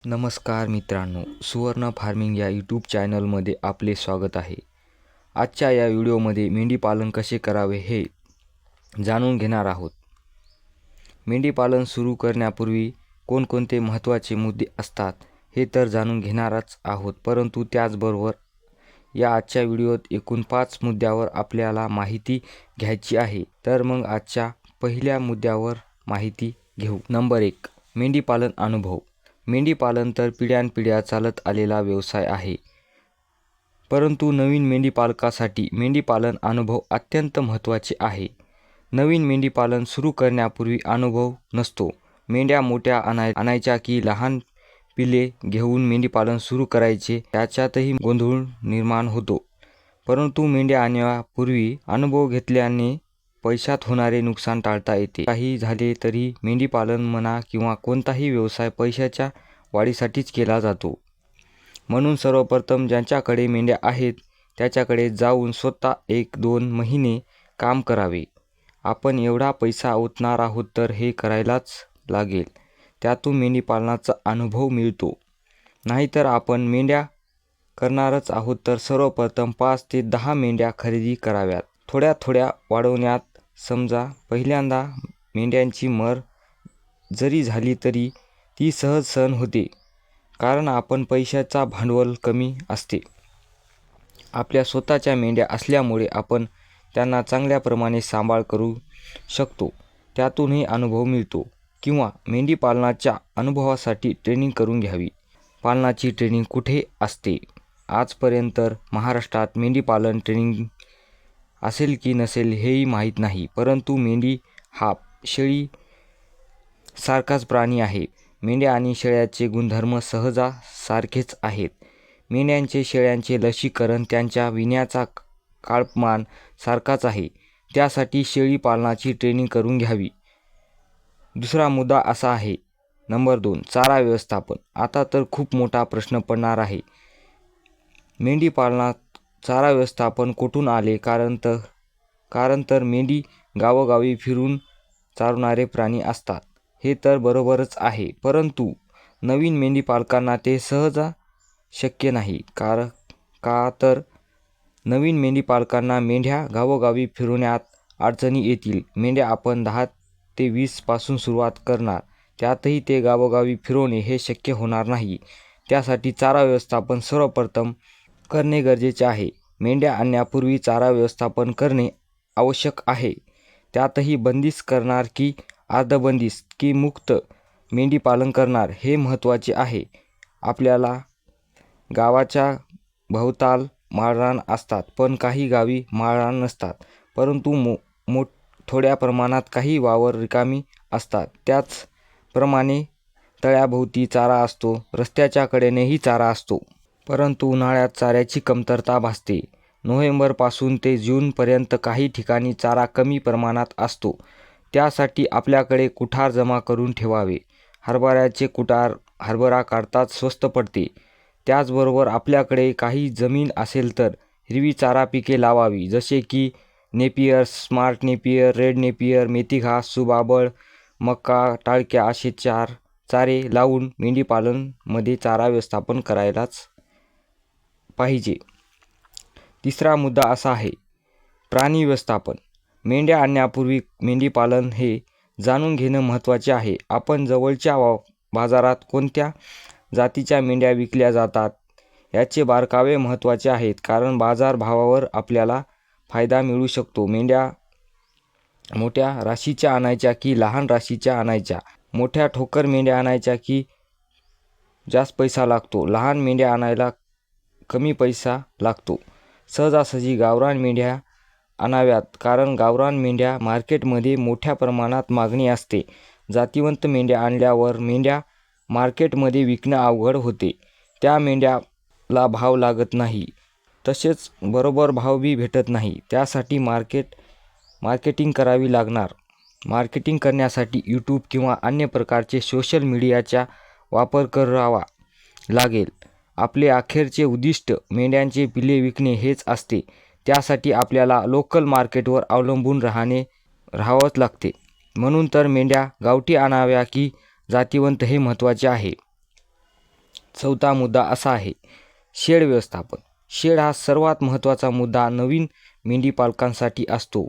नमस्कार मित्रांनो, सुवर्ण फार्मिंग या यूट्यूब चॅनलमध्ये आपले स्वागत आहे. आजच्या या व्हिडिओमध्ये मेंढीपालन कसे करावे हे जाणून घेणार आहोत. मेंढीपालन सुरू करण्यापूर्वी कोणकोणते महत्त्वाचे मुद्दे असतात हे तर जाणून घेणारच आहोत, परंतु त्याचबरोबर या आजच्या व्हिडिओत एकूण 5 मुद्द्यावर आपल्याला माहिती घ्यायची आहे. तर मग आजच्या पहिल्या मुद्द्यावर माहिती घेऊ. नंबर 1. मेंढीपालन अनुभव. मेंढीपालन तर पिढ्यानपिढ्या चालत आलेला व्यवसाय आहे, परंतु नवीन मेंढीपालकासाठी मेंढीपालन अनुभव अत्यंत महत्त्वाचे आहे. नवीन मेंढीपालन सुरू करण्यापूर्वी अनुभव नसतो. मेंढ्या मोठ्या आणायच्या की लहान पिल्ले घेऊन मेंढीपालन सुरू करायचे याच्यातही गोंधळ निर्माण होतो. परंतु मेंढ्या आणण्यापूर्वी अनुभव घेतल्याने पैशात होणारे नुकसान टाळता येते. काही झाले तरी मेंढीपालन म्हणा किंवा कोणताही व्यवसाय पैशाच्या वाढीसाठीच केला जातो. म्हणून सर्वप्रथम ज्यांच्याकडे मेंढ्या आहेत त्याच्याकडे जाऊन स्वतः 1-2 महिने काम करावे. आपण एवढा पैसा ओतणार आहोत तर हे करायलाच लागेल. त्यातून मेंढीपालनाचा अनुभव मिळतो. नाहीतर आपण मेंढ्या करणारच आहोत तर सर्वप्रथम 5 ते 10 मेंढ्या खरेदी कराव्यात. थोड्या थोड्या वाढवण्यात समजा पहिल्यांदा मेंढ्यांची मर जरी झाली तरी ती सहज सहन होते, कारण आपण पैशाचा भांडवल कमी असते. आपल्या स्वतःच्या मेंढ्या असल्यामुळे आपण त्यांना चांगल्या प्रमाणे सांभाळ करू शकतो. त्यातूनही अनुभव मिळतो. किंवा मेंढीपालनाच्या अनुभवासाठी ट्रेनिंग करून घ्यावी. पालनाची ट्रेनिंग कुठे असते? आजपर्यंत महाराष्ट्रात मेंढीपालन ट्रेनिंग असेल की नसेल हेही माहीत नाही, परंतु मेंढी हा शेळी सारखाच प्राणी आहे. मेंढ्या आणि शेळ्याचे गुणधर्म सहजा सारखेच आहेत. मेंढ्यांचे शेळ्यांचे लसीकरण त्यांच्या विण्याचा काळपमान सारखाच आहे. त्यासाठी शेळी पालनाची ट्रेनिंग करून घ्यावी. दुसरा मुद्दा असा आहे. नंबर 2. चारा व्यवस्थापन. आता तर खूप मोठा प्रश्न पडणार आहे. मेंढीपालनात चारा व्यवस्थापन कुठून आले? कारण तर मेंढी गावोगावी फिरून चारणारे प्राणी असतात. हे तर बरोबरच आहे, परंतु नवीन मेंढीपालकांना ते सहज शक्य नाही. का तर नवीन मेंढीपालकांना मेंढ्या गावोगावी फिरवण्यात अडचणी येतील. मेंढ्या आपण 10 ते 20 पासून सुरुवात करणार, त्यातही ते गावोगावी फिरवणे हे शक्य होणार नाही. त्यासाठी चारा व्यवस्थापन सर्वप्रथम करणे गरजेचे आहे. मेंढ्या आणण्यापूर्वी चारा व्यवस्थापन करणे आवश्यक आहे. त्यातही बंदिस्त करणार की अर्धबंदिस्त की मुक्त मेंढीपालन करणार हे महत्त्वाचे आहे. आपल्याला गावाच्या भोवताल माळरान असतात, पण काही गावी माळरान नसतात, परंतु थोड्या प्रमाणात काही वावर रिकामी असतात. त्याचप्रमाणे तळ्याभोवती चारा असतो, रस्त्याच्या कडेनेही चारा असतो. परंतु उन्हाळ्यात चाऱ्याची कमतरता भासते. नोव्हेंबरपासून ते जूनपर्यंत काही ठिकाणी चारा कमी प्रमाणात असतो. त्यासाठी आपल्याकडे कुठार जमा करून ठेवावे. हरभऱ्याचे कुठार हरभरा काढताच स्वस्त पडते. त्याचबरोबर आपल्याकडे काही जमीन असेल तर हिरवी चारा पिके लावावी, जसे की Napier, smart Napier, red Napier, मेथी घास, सुबाबळ, मका, टाळक्या असे चारे लावून मेंढीपालनमध्ये चारा व्यवस्थापन करायलाच पाहिजे. तिसरा मुद्दा असा आहे. प्राणी व्यवस्थापन. मेंढ्या आणण्यापूर्वी मेंढीपालन हे जाणून घेणं महत्त्वाचे आहे. आपण जवळच्या बाजारात कोणत्या जातीच्या मेंढ्या विकल्या जातात याचे बारकावे महत्त्वाचे आहेत, कारण बाजारभावावर आपल्याला फायदा मिळू शकतो. मेंढ्या मोठ्या राशीच्या आणायच्या की लहान राशीच्या आणायच्या? मोठ्या ठोकर मेंढ्या आणायच्या की जास्त पैसा लागतो? लहान मेंढ्या आणायला कमी पैसा लागतो? सहजासहजी गावरान मेंढ्या आणाव्यात, कारण गावरान मेंढ्या मार्केटमध्ये मोठ्या प्रमाणात मागणी असते. जातिवंत मेंढ्या आणल्यावर मेंढ्या मार्केटमध्ये विकणं अवघड होते. त्या मेंढ्याला भाव लागत नाही, तसेच बरोबर भाव बी भेटत नाही. त्यासाठी मार्केटिंग करावी लागणार. मार्केटिंग करण्यासाठी यूट्यूब किंवा अन्य प्रकारचे सोशल मीडियाचा वापर करावा लागेल. आपले अखेरचे उद्दिष्ट मेंढ्यांचे पिल्ले विकणे हेच असते. त्यासाठी आपल्याला लोकल मार्केटवर अवलंबून राहावंच लागते. म्हणून तर मेंढ्या गावठी आणाव्या की जातिवंत हे महत्त्वाचे आहे. चौथा मुद्दा असा आहे, शेड व्यवस्थापन. शेड हा सर्वात महत्त्वाचा मुद्दा नवीन मेंढीपालकांसाठी असतो.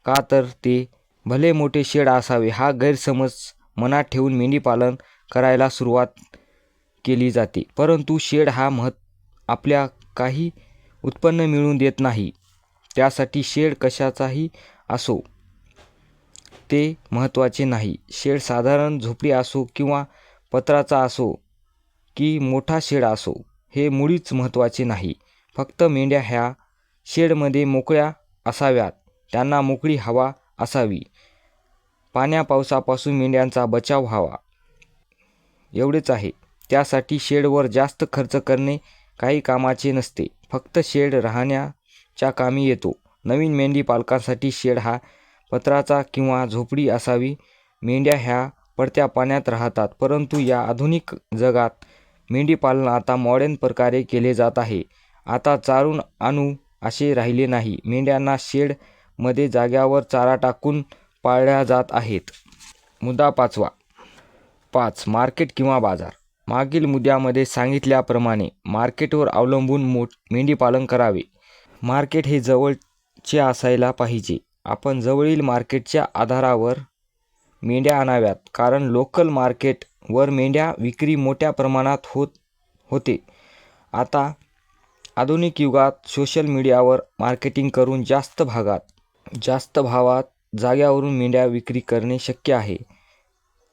का तर ते भले मोठे शेड असावे हा गैरसमज मनात ठेवून मेंढीपालन करायला सुरुवात केली जाते. परंतु शेड हा आपल्या काही उत्पन्न मिळवून देत नाही. त्यासाठी शेड कशाचाही असो ते महत्त्वाचे नाही. शेड साधारण झोपडी असो किंवा पत्र्याचा असो की मोठा शेड असो हे मुळीच महत्त्वाचे नाही. फक्त मेंढ्या ह्या शेडमध्ये मोकळ्या असाव्यात, त्यांना मोकळी हवा असावी, पाण्या पावसापासून मेंढ्यांचा बचाव व्हावा, एवढेच आहे. त्यासाठी शेडवर जास्त खर्च करणे काही कामाचे नसते. फक्त शेड राहण्याच्या कामी येतो. नवीन मेंढी पालकांसाठी शेड हा पत्र्याचा किंवा झोपडी असावी. मेंढ्या ह्या पडत्या पाण्यात राहतात, परंतु या आधुनिक जगात मेंढीपालन आता मॉडर्न प्रकारे केले जात आहे. आता चारून आणू असे राहिले नाही. मेंढ्यांना शेडमध्ये जाग्यावर चारा टाकून पाळल्या जात आहेत. मुद्दा 5. मार्केट किंवा बाजार. मागील मुद्द्यामध्ये सांगितल्याप्रमाणे मार्केटवर अवलंबून मेंढीपालन करावे. मार्केट हे जवळचे असायला पाहिजे. आपण जवळील मार्केटच्या आधारावर मेंढ्या आणाव्यात, कारण लोकल मार्केटवर मेंढ्या विक्री मोठ्या प्रमाणात होते. आता आधुनिक युगात सोशल मीडियावर मार्केटिंग करून जास्त भावात जाग्यावरून मेंढ्या विक्री करणे शक्य आहे.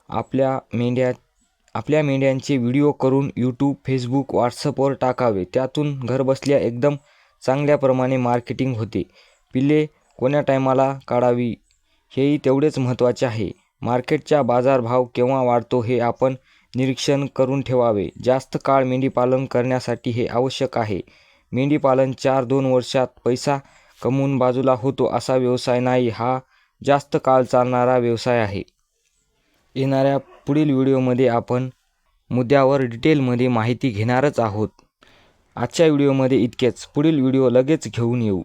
आपल्या मेंढ्यांचे व्हिडिओ करून यूट्यूब, फेसबुक, व्हॉट्सअपवर टाकावे. त्यातून घरबसल्या एकदम चांगल्या प्रमाणे मार्केटिंग होते. पिल्ले कोण्या टायमाला काढावी हेही तेवढेच महत्त्वाचे आहे. मार्केटचा बाजारभाव केव्हा वाढतो हे आपण निरीक्षण करून ठेवावे. जास्त काळ मेंढीपालन करण्यासाठी हे आवश्यक आहे. मेंढीपालन 4-2 वर्षात पैसा कमवून बाजूला होतो असा व्यवसाय नाही. हा जास्त काळ चालणारा व्यवसाय आहे. येणाऱ्या पुढील व्हिडिओमध्ये आपण मुद्द्यावर डिटेलमध्ये माहिती घेणारच आहोत. आजच्या व्हिडिओमध्ये इतकेच. पुढील व्हिडिओ लगेच घेऊन येऊ.